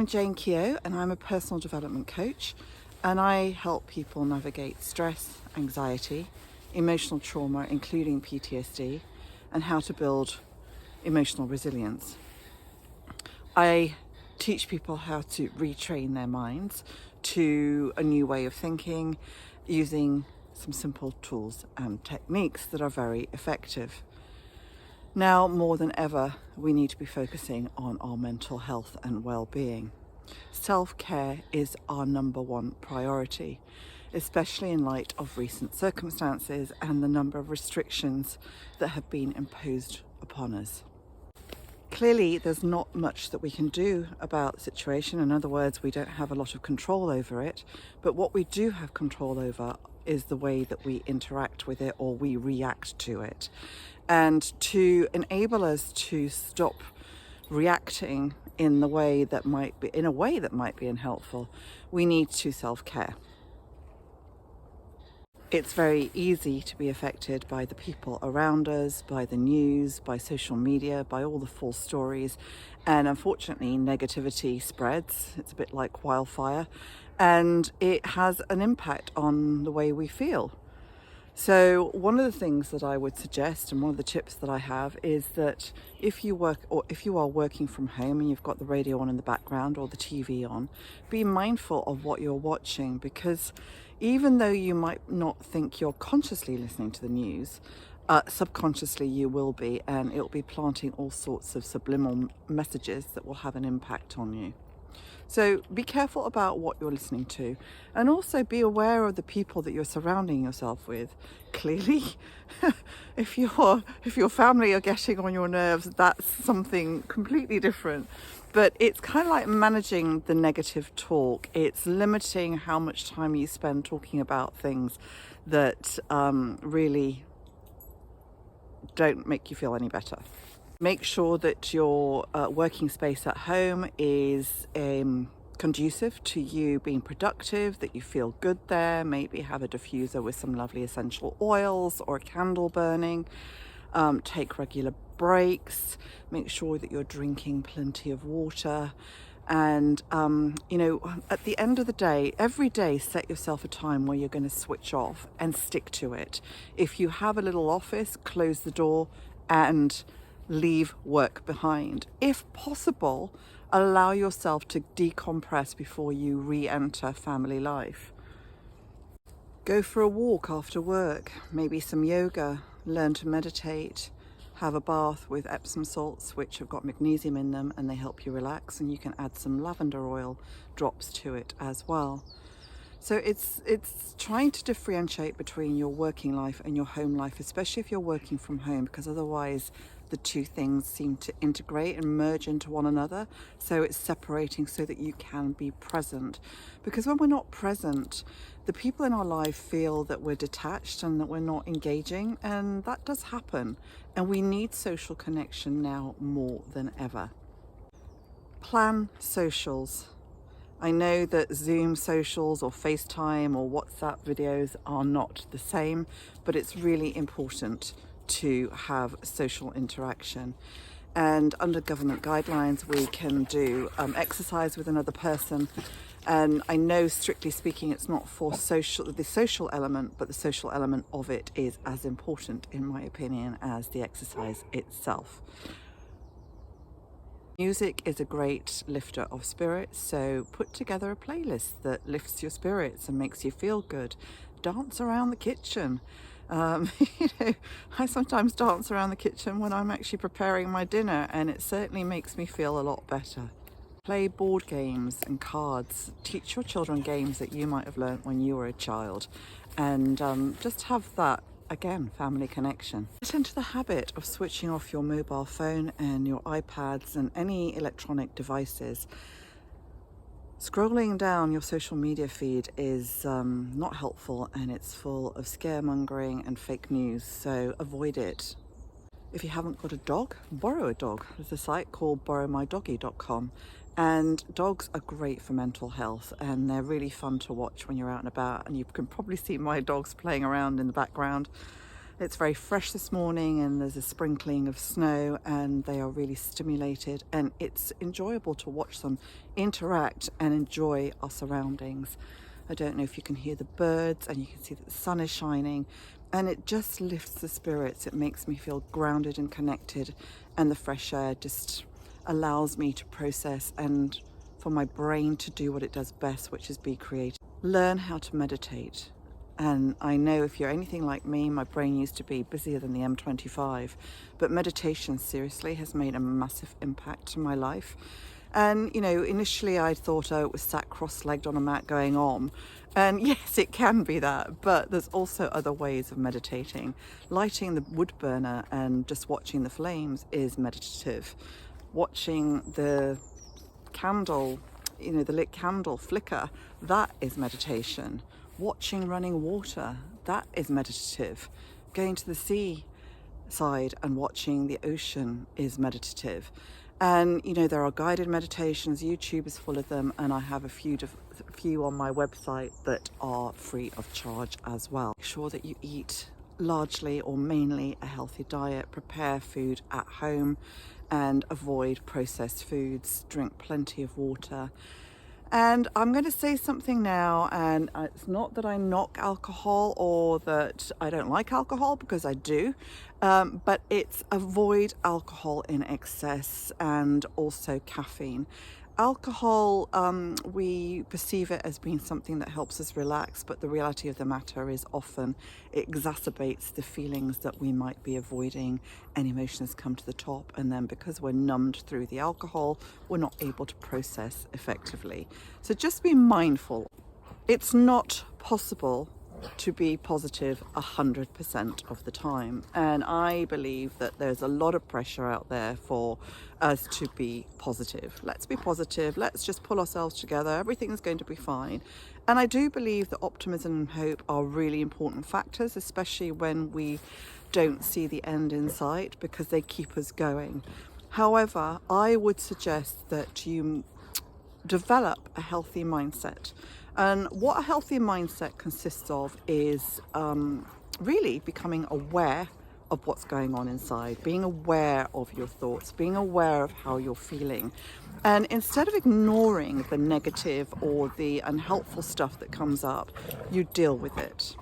I'm Jane Keogh and I'm a personal development coach, and I help people navigate stress, anxiety, emotional trauma, including PTSD, and how to build emotional resilience. I teach people how to retrain their minds to a new way of thinking using some simple tools and techniques that are very effective. Now, more than ever, we need to be focusing on our mental health and well-being. Self-care is our number one priority, especially in light of recent circumstances and the number of restrictions that have been imposed upon us. Clearly, there's not much that we can do about the situation. In other words, we don't have a lot of control over it, but what we do have control over is the way that we interact with it or we react to it. And to enable us to stop reacting in a way that might be unhelpful, we need to self-care. It's very easy to be affected by the people around us, by the news, by social media, by all the false stories. And unfortunately, negativity spreads. It's a bit like wildfire, and it has an impact on the way we feel. So one of the things that I would suggest, and one of the tips that I have, is that if you are working from home and you've got the radio on in the background or the TV on, be mindful of what you're watching, because even though you might not think you're consciously listening to the news, subconsciously you will be, and it will be planting all sorts of subliminal messages that will have an impact on you. So be careful about what you're listening to, and also be aware of the people that you're surrounding yourself with. Clearly, if your family are getting on your nerves, that's something completely different. But it's kind of like managing the negative talk. It's limiting how much time you spend talking about things that really don't make you feel any better. Make sure that your working space at home is conducive to you being productive, that you feel good there. Maybe have a diffuser with some lovely essential oils or a candle burning. Take regular breaks. Make sure that you're drinking plenty of water. And, at the end of the day, every day, set yourself a time where you're going to switch off and stick to it. If you have a little office, close the door and leave work behind. If possible, allow yourself to decompress before you re-enter family life. Go for a walk after work, maybe some yoga, learn to meditate, have a bath with Epsom salts, which have got magnesium in them, and they help you relax, and you can add some lavender oil drops to it as well. So it's trying to differentiate between your working life and your home life, especially if you're working from home, because otherwise the two things seem to integrate and merge into one another. So it's separating so that you can be present. Because when we're not present, the people in our life feel that we're detached and that we're not engaging, and that does happen. And we need social connection now more than ever. Plan socials. I know that Zoom socials or FaceTime or WhatsApp videos are not the same, but it's really important to have social interaction. And under government guidelines, we can do exercise with another person. And I know, strictly speaking, it's not for the social element, but the social element of it is as important, in my opinion, as the exercise itself. Music is a great lifter of spirits, so put together a playlist that lifts your spirits and makes you feel good. Dance around the kitchen. I sometimes dance around the kitchen when I'm actually preparing my dinner, and it certainly makes me feel a lot better. Play board games and cards. Teach your children games that you might have learnt when you were a child, and just have that, again, family connection. Get into the habit of switching off your mobile phone and your iPads and any electronic devices. Scrolling down your social media feed is not helpful, and it's full of scaremongering and fake news, so avoid it. If you haven't got a dog, borrow a dog. There's a site called borrowmydoggy.com, and dogs are great for mental health, and they're really fun to watch when you're out and about, and you can probably see my dogs playing around in the background. It's very fresh this morning and there's a sprinkling of snow and they are really stimulated, and it's enjoyable to watch them interact and enjoy our surroundings. I don't know if you can hear the birds, and you can see that the sun is shining, and it just lifts the spirits. It makes me feel grounded and connected, and the fresh air just allows me to process and for my brain to do what it does best, which is be creative. Learn how to meditate. And I know if you're anything like me, my brain used to be busier than the M25, but meditation seriously has made a massive impact to my life. And initially I thought, oh, it was sat cross-legged on a mat going on. And yes, it can be that, but there's also other ways of meditating. Lighting the wood burner and just watching the flames is meditative. Watching the candle, the lit candle flicker, that is meditation. Watching running water, that is meditative. Going to the sea side and watching the ocean is meditative. And there are guided meditations. YouTube is full of them, and I have a few on my website that are free of charge as well. Make sure that you eat largely or mainly a healthy diet. Prepare food at home and avoid processed foods. Drink plenty of water. And I'm going to say something now, and it's not that I knock alcohol or that I don't like alcohol, because I do, but it's avoid alcohol in excess and also caffeine. Alcohol, we perceive it as being something that helps us relax, but the reality of the matter is often it exacerbates the feelings that we might be avoiding, and emotions come to the top, and then because we're numbed through the alcohol, we're not able to process effectively. So just be mindful. It's not possible to be positive 100% of the time, and I believe that there's a lot of pressure out there for us to be positive. Let's be positive, let's just pull ourselves together, everything is going to be fine. And I do believe that optimism and hope are really important factors, especially when we don't see the end in sight, because they keep us going. However, I would suggest that you develop a healthy mindset. And what a healthy mindset consists of is really becoming aware of what's going on inside, being aware of your thoughts, being aware of how you're feeling. And instead of ignoring the negative or the unhelpful stuff that comes up, you deal with it.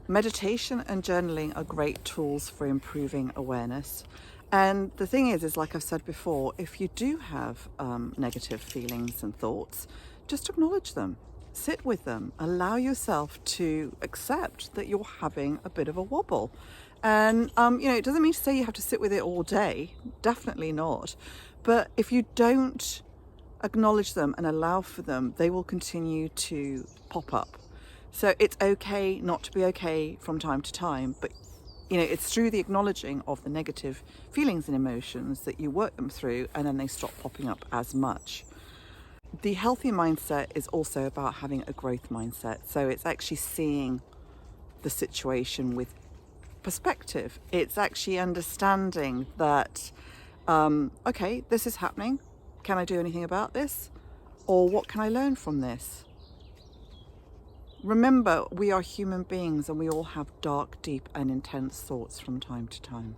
Meditation and journaling are great tools for improving awareness. And the thing is like I've said before, if you do have negative feelings and thoughts, just acknowledge them, sit with them, allow yourself to accept that you're having a bit of a wobble. And, it doesn't mean to say you have to sit with it all day, definitely not. But if you don't acknowledge them and allow for them, they will continue to pop up. So it's okay not to be okay from time to time, but it's through the acknowledging of the negative feelings and emotions that you work them through, and then they stop popping up as much. The healthy mindset is also about having a growth mindset. So it's actually seeing the situation with perspective. It's actually understanding that, okay, this is happening. Can I do anything about this? Or what can I learn from this? Remember, we are human beings and we all have dark, deep and intense thoughts from time to time.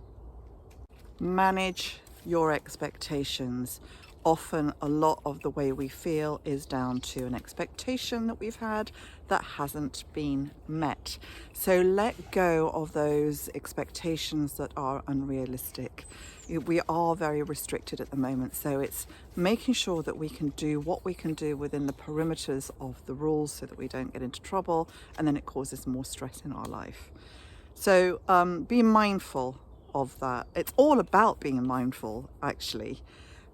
Manage your expectations. Often a lot of the way we feel is down to an expectation that we've had that hasn't been met. So let go of those expectations that are unrealistic. We are very restricted at the moment, so it's making sure that we can do what we can do within the perimeters of the rules so that we don't get into trouble, and then it causes more stress in our life. So be mindful of that. It's all about being mindful, actually,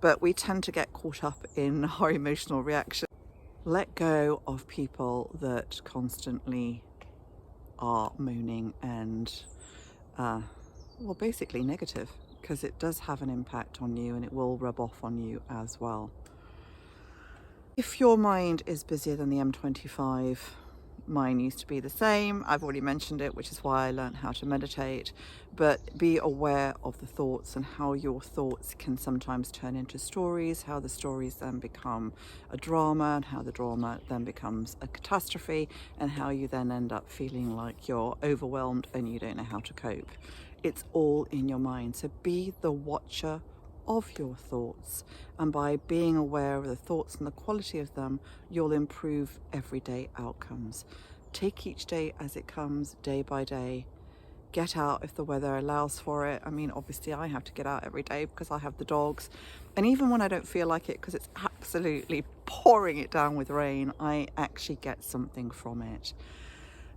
but we tend to get caught up in our emotional reaction. Let go of people that constantly are moaning and basically negative, because it does have an impact on you and it will rub off on you as well. If your mind is busier than the M25, Mine used to be the same. I've already mentioned it, which is why I learned how to meditate. But be aware of the thoughts and how your thoughts can sometimes turn into stories, how the stories then become a drama, and how the drama then becomes a catastrophe, and how you then end up feeling like you're overwhelmed and you don't know how to cope. It's all in your mind. So be the watcher of your thoughts, and by being aware of the thoughts and the quality of them, you'll improve everyday outcomes. Take each day as it comes, day by day. Get out if the weather allows for it. I mean, obviously I have to get out every day because I have the dogs, and even when I don't feel like it, because it's absolutely pouring it down with rain, I actually get something from it.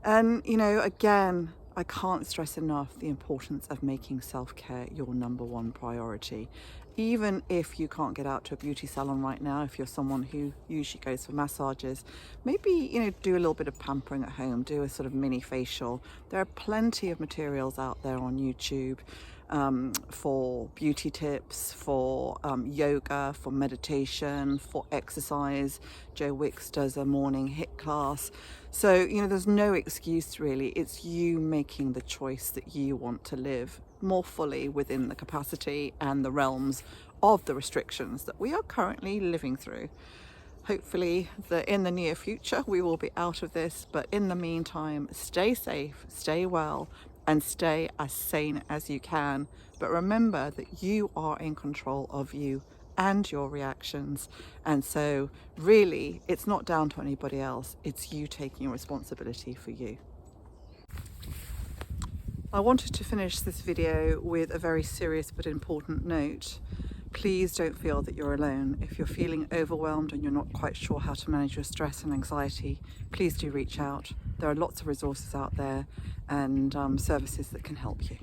And you know, again, I can't stress enough the importance of making self-care your number one priority. Even if you can't get out to a beauty salon right now, if you're someone who usually goes for massages, maybe, you know, do a little bit of pampering at home, do a sort of mini facial. There are plenty of materials out there on YouTube for beauty tips, for yoga, for meditation, for exercise. Joe Wicks does a morning HIIT class. So, you know, there's no excuse really. It's you making the choice that you want to live more fully within the capacity and the realms of the restrictions that we are currently living through. Hopefully in the near future we will be out of this, but in the meantime, stay safe, stay well, and stay as sane as you can. But remember that you are in control of you and your reactions, and so really it's not down to anybody else, it's you taking responsibility for you. I wanted to finish this video with a very serious but important note. Please don't feel that you're alone. If you're feeling overwhelmed and you're not quite sure how to manage your stress and anxiety, please do reach out. There are lots of resources out there and services that can help you.